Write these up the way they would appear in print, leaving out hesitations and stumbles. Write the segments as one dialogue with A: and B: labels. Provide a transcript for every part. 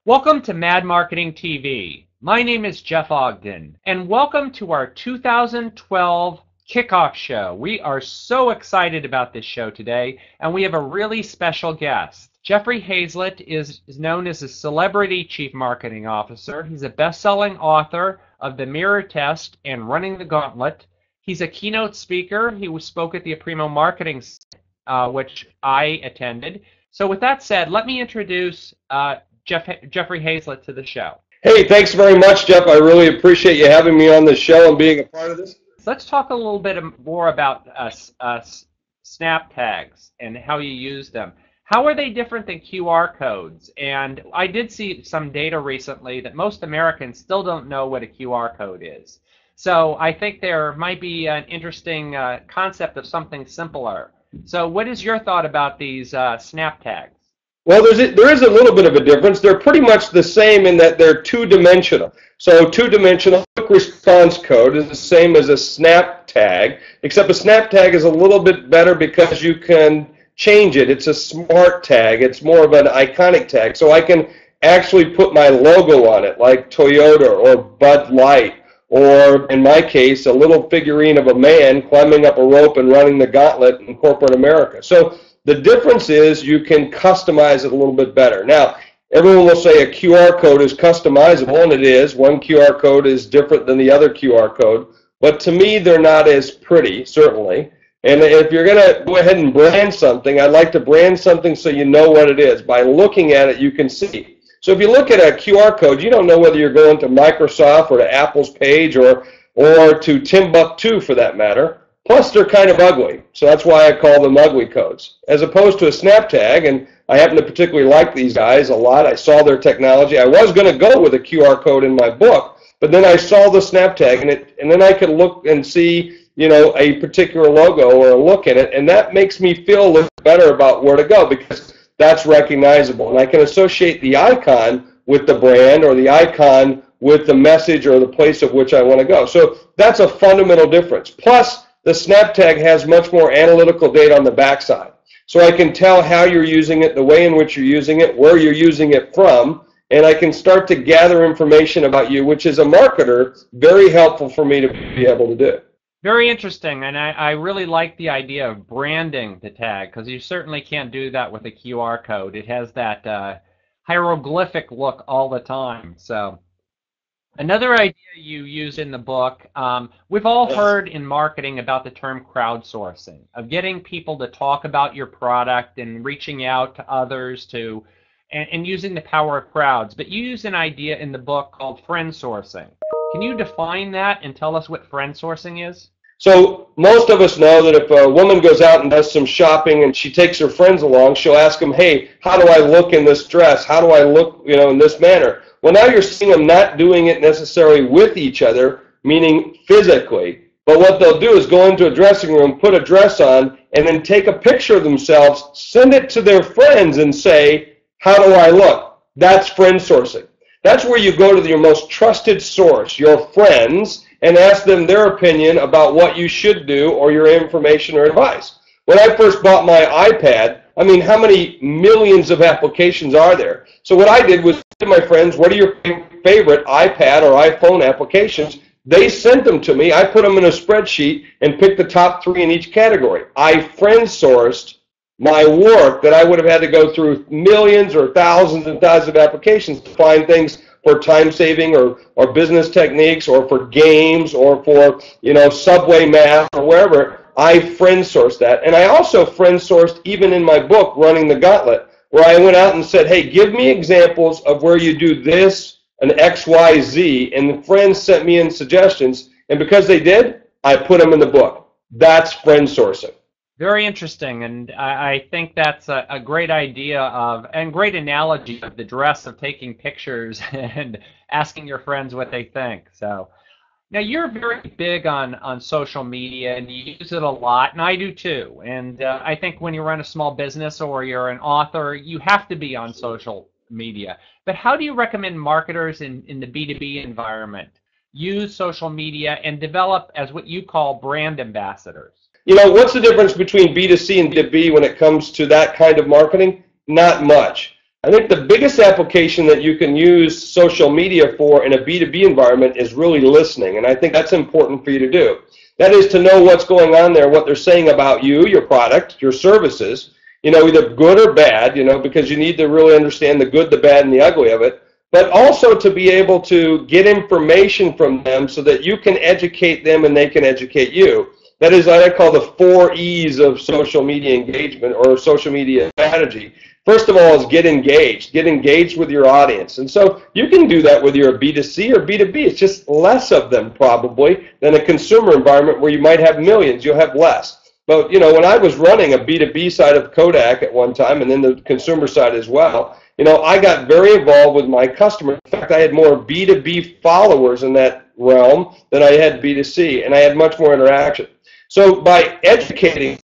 A: Welcome to Mad Marketing TV. My name is Jeff Ogden, and welcome to our 2012 Kickoff show. We are so excited about this show today, and we have a really special guest. Jeffrey Hayzlett is known as a celebrity chief marketing officer. He's a best-selling author of The Mirror Test and Running the Gauntlet. He's a keynote speaker. He spoke at the Aprimo Marketing, which I attended. So with that said, let me introduce Jeffrey Hayzlett to the show.
B: Hey, thanks very much, Jeff. I really appreciate you having me on the show and being a part of this.
A: Let's talk a little bit more about SnapTags and how you use them. How are they different than QR codes? And I did see some data recently that most Americans still don't know what a QR code is. So I think there might be an interesting concept of something simpler. So what is your thought about these SnapTags?
B: Well, there is a little bit of a difference. They're pretty much the same in that they're two-dimensional. So two-dimensional quick response code is the same as a snap tag, except a snap tag is a little bit better because you can change it. It's a smart tag. It's more of an iconic tag. So I can actually put my logo on it, like Toyota or Bud Light, or in my case, a little figurine of a man climbing up a rope and running the gauntlet in corporate America. So the difference is you can customize it a little bit better. Now, everyone will say a QR code is customizable, and it is. One QR code is different than the other QR code. But to me, they're not as pretty, certainly. And if you're going to go ahead and brand something, I'd like to brand something so you know what it is. By looking at it, you can see. So if you look at a QR code, you don't know whether you're going to Microsoft or to Apple's page or to Timbuktu, for that matter. Plus, they're kind of ugly, so that's why I call them ugly codes. As opposed to a snap tag, and I happen to particularly like these guys a lot. I saw their technology. I was going to go with a QR code in my book, but then I saw the snap tag, and then I could look and see, a particular logo or a look in it, and that makes me feel a little better about where to go because that's recognizable, and I can associate the icon with the brand or the icon with the message or the place of which I want to go. So that's a fundamental difference. Plus, the snap tag has much more analytical data on the backside. So I can tell how you're using it, the way in which you're using it, where you're using it from, and I can start to gather information about you, which is a marketer, very helpful for me to be able to do.
A: Very interesting, and I really like the idea of branding the tag because you certainly can't do that with a QR code. It has that hieroglyphic look all the time. So another idea you use in the book, we've all heard in marketing about the term crowdsourcing, of getting people to talk about your product and reaching out to others and using the power of crowds. But you use an idea in the book called friendsourcing. Can you define that and tell us what friendsourcing is?
B: So most of us know that if a woman goes out and does some shopping and she takes her friends along, she'll ask them, hey, how do I look in this dress? How do I look, in this manner? Well, now you're seeing them not doing it necessarily with each other, meaning physically. But what they'll do is go into a dressing room, put a dress on, and then take a picture of themselves, send it to their friends, and say, how do I look? That's friend sourcing. That's where you go to your most trusted source, your friends, and ask them their opinion about what you should do or your information or advice. When I first bought my iPad, how many millions of applications are there? So what I did was to my friends, what are your favorite iPad or iPhone applications? They sent them to me. I put them in a spreadsheet and picked the top 3 in each category. I friend sourced my work that I would have had to go through millions or thousands and thousands of applications to find things for time saving or business techniques or for games or for subway math or wherever. I friend sourced that. And I also friend sourced even in my book, Running the Gauntlet, where I went out and said, hey, give me examples of where you do this and X, Y, Z, and the friends sent me in suggestions, and because they did, I put them in the book. That's friend sourcing.
A: Very interesting, and I think that's a great idea and great analogy of the dress of taking pictures and asking your friends what they think. So now you're very big on social media and you use it a lot, and I do too. And I think when you run a small business or you're an author, you have to be on social media. But how do you recommend marketers in the B2B environment use social media and develop as what you call brand ambassadors?
B: What's the difference between B2C and B2B when it comes to that kind of marketing? Not much. I think the biggest application that you can use social media for in a B2B environment is really listening, and I think that's important for you to do. That is to know what's going on there, what they're saying about you, your product, your services, either good or bad, because you need to really understand the good, the bad, and the ugly of it, but also to be able to get information from them so that you can educate them and they can educate you. That is what I call the 4 E's of social media engagement or social media strategy. First of all is get engaged. Get engaged with your audience. And so you can do that whether you're a B2C or B2B. It's just less of them probably than a consumer environment where you might have millions. You'll have less. But, when I was running a B2B side of Kodak at one time and then the consumer side as well, I got very involved with my customers. In fact, I had more B2B followers in that realm than I had B2C, and I had much more interaction. So by educating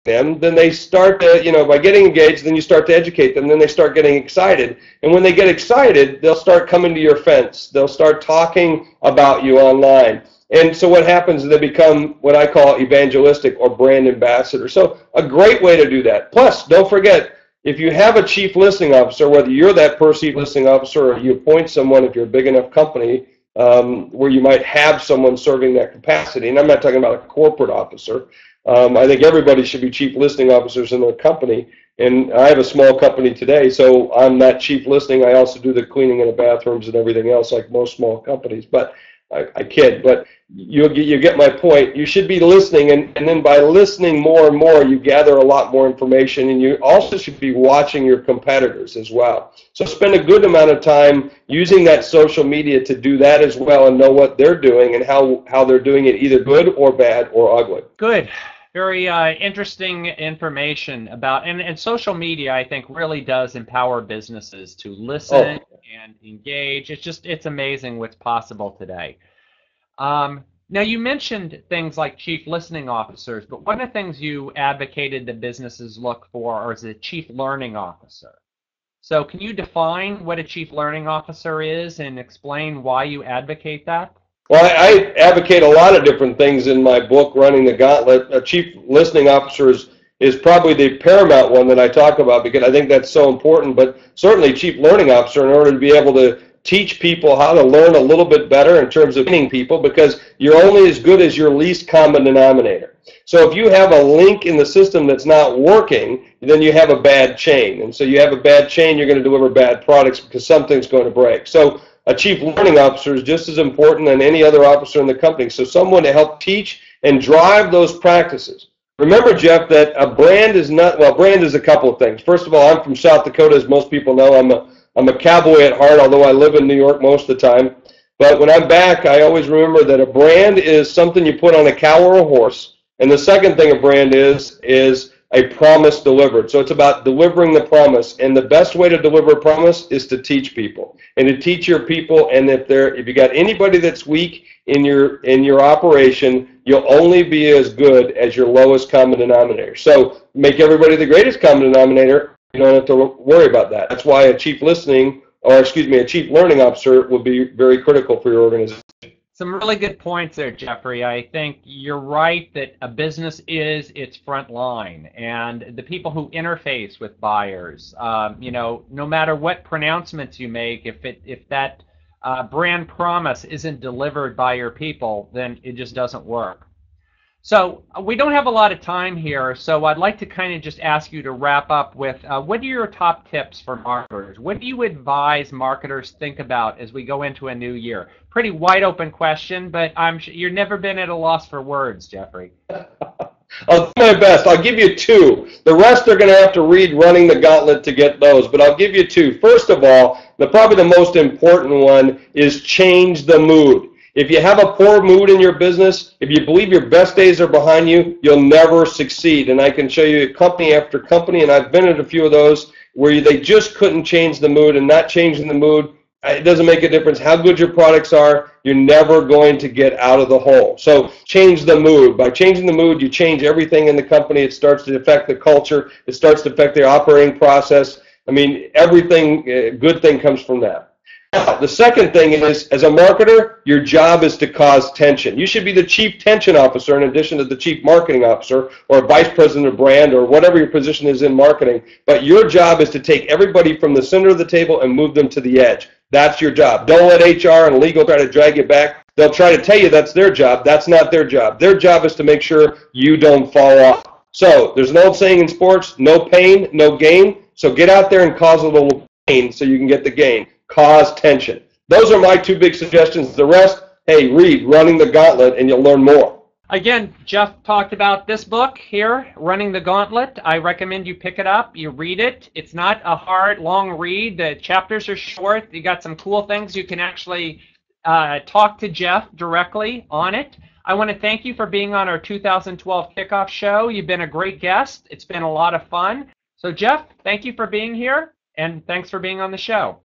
B: them, then they start to, by getting engaged, then you start to educate them, then they start getting excited. And when they get excited, they'll start coming to your fence. They'll start talking about you online. And so what happens is they become what I call evangelistic or brand ambassador. So a great way to do that. Plus, don't forget, if you have a chief listening officer, whether you're that chief listening officer or you appoint someone if you're a big enough company, where you might have someone serving that capacity, and I'm not talking about a corporate officer. I think everybody should be chief listening officers in their company, and I have a small company today, so I'm not chief listening. I also do the cleaning of the bathrooms and everything else like most small companies, but I kid, but you get my point. You should be listening, and then by listening more and more, you gather a lot more information, and you also should be watching your competitors as well. So spend a good amount of time using that social media to do that as well and know what they're doing and how they're doing it, either good or bad or ugly.
A: Good. Very interesting information about, and social media, I think, really does empower businesses to listen and engage. It's amazing what's possible today. Now, you mentioned things like chief listening officers, but one of the things you advocated that businesses look for is a chief learning officer. So can you define what a chief learning officer is and explain why you advocate that?
B: Well, I advocate a lot of different things in my book, Running the Gauntlet. A chief listening officer is probably the paramount one that I talk about because I think that's so important, but certainly chief learning officer in order to be able to teach people how to learn a little bit better in terms of training people, because you're only as good as your least common denominator. So if you have a link in the system that's not working, then you have a bad chain. And so you have a bad chain, you're going to deliver bad products because something's going to break. So a chief learning officer is just as important than any other officer in the company. So someone to help teach and drive those practices. Remember, Jeff, that a brand is not, well, brand is a couple of things. First of all, I'm from South Dakota, as most people know. I'm a cowboy at heart, although I live in New York most of the time. But when I'm back, I always remember that a brand is something you put on a cow or a horse. And the second thing a brand is a promise delivered. So it's about delivering the promise. And the best way to deliver a promise is to teach people. And to teach your people, and if you got anybody that's weak in your operation, you'll only be as good as your lowest common denominator. So make everybody the greatest common denominator. You don't have to worry about that. That's why a chief learning officer will be very critical for your organization.
A: Some really good points there, Jeffrey. I think you're right that a business is its front line, and the people who interface with buyers, no matter what pronouncements you make, if that brand promise isn't delivered by your people, then it just doesn't work. So we don't have a lot of time here, so I'd like to kind of just ask you to wrap up with what are your top tips for marketers? What do you advise marketers think about as we go into a new year? Pretty wide open question, but I'm sure you've never been at a loss for words, Jeffrey.
B: I'll do my best. I'll give you two. The rest are going to have to read Running the Gauntlet to get those, but I'll give you two. First of all, probably the most important one is change the mood. If you have a poor mood in your business, if you believe your best days are behind you, you'll never succeed. And I can show you company after company, and I've been at a few of those, where they just couldn't change the mood, and not changing the mood, it doesn't make a difference how good your products are, you're never going to get out of the hole. So change the mood. By changing the mood, you change everything in the company. It starts to affect the culture. It starts to affect the operating process. I mean, everything, good thing comes from that. Now, the second thing is, as a marketer, your job is to cause tension. You should be the chief tension officer in addition to the chief marketing officer or vice president of brand or whatever your position is in marketing. But your job is to take everybody from the center of the table and move them to the edge. That's your job. Don't let HR and legal try to drag you back. They'll try to tell you that's their job. That's not their job. Their job is to make sure you don't fall off. So there's an old saying in sports, no pain, no gain. So get out there and cause a little pain so you can get the gain. Cause tension. Those are my two big suggestions. The rest, hey, read Running the Gauntlet and you'll learn more.
A: Again, Jeff talked about this book here, Running the Gauntlet. I recommend you pick it up, you read it. It's not a hard, long read. The chapters are short. You got some cool things. You can actually talk to Jeff directly on it. I want to thank you for being on our 2012 Kickoff show. You've been a great guest. It's been a lot of fun. So Jeff, thank you for being here, and thanks for being on the show.